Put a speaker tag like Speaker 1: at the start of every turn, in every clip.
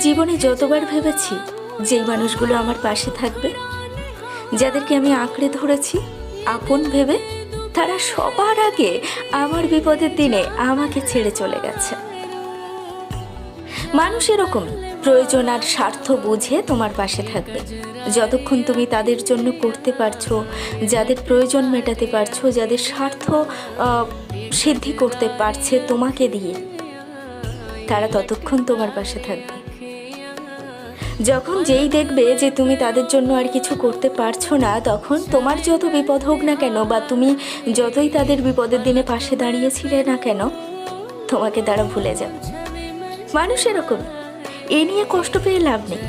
Speaker 1: জীবনে যতবার ভেবেছি যেই মানুষগুলো আমার পাশে থাকবে, যাদেরকে আমি আঁকড়ে ধরেছি আপন ভেবে, তারা সবার আগে আমার বিপদের দিনে আমাকে ছেড়ে চলে গেছে। মানুষ এরকম, প্রয়োজন আর স্বার্থ বুঝে তোমার পাশে থাকবে। যতক্ষণ তুমি তাদের জন্য করতে পারছো, যাদের প্রয়োজন মেটাতে পারছো, যাদের স্বার্থ সিদ্ধি করতে পারছে তোমাকে দিয়ে, তারা ততক্ষণ তোমার পাশে থাকবে। যখন যেই দেখবে যে তুমি তাদের জন্য আর কিছু করতে পারছো না, তখন তোমার যত বিপদ হোক না কেন, বা তুমি যতই তাদের বিপদের দিনে পাশে দাঁড়িয়েছিলে না কেন, তোমাকে তারা ভুলে যাবে। মানুষ এরকম, এই নিয়ে কষ্ট পেয়ে লাভ নেই।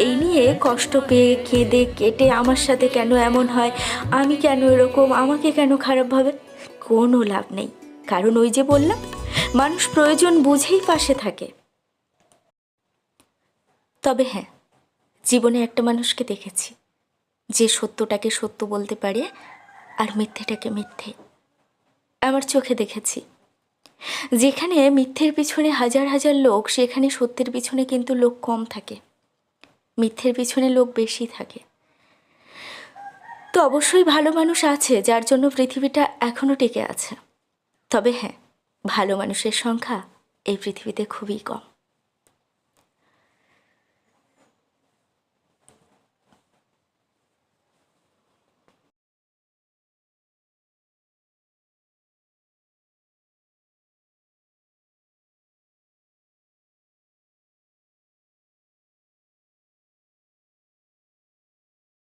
Speaker 1: এই নিয়ে কষ্ট পেয়ে কেঁদে কেটে আমার সাথে কেন এমন হয়, আমি কেন এরকম, আমাকে কেন খারাপ ভাবে, কোনো লাভ নেই। কারণ ওই যে বললাম, মানুষ প্রয়োজন বুঝেই পাশে থাকে। তবে হ্যাঁ, জীবনে একটা মানুষকে দেখেছি যে সত্যটাকে সত্য বলতে পারে আর মিথ্যেটাকে মিথ্যে। আমার চোখে দেখেছি, যেখানে মিথ্যের পিছনে হাজার হাজার লোক, সেখানে সত্যের পিছনে কিন্তু লোক কম থাকে, মিথ্যের পিছনে লোক বেশি থাকে। তো অবশ্যই ভালো মানুষ আছে যার জন্য পৃথিবীটা এখনো টিকে আছে। তবে হ্যাঁ, ভালো মানুষের সংখ্যা এই পৃথিবীতে খুবই কম।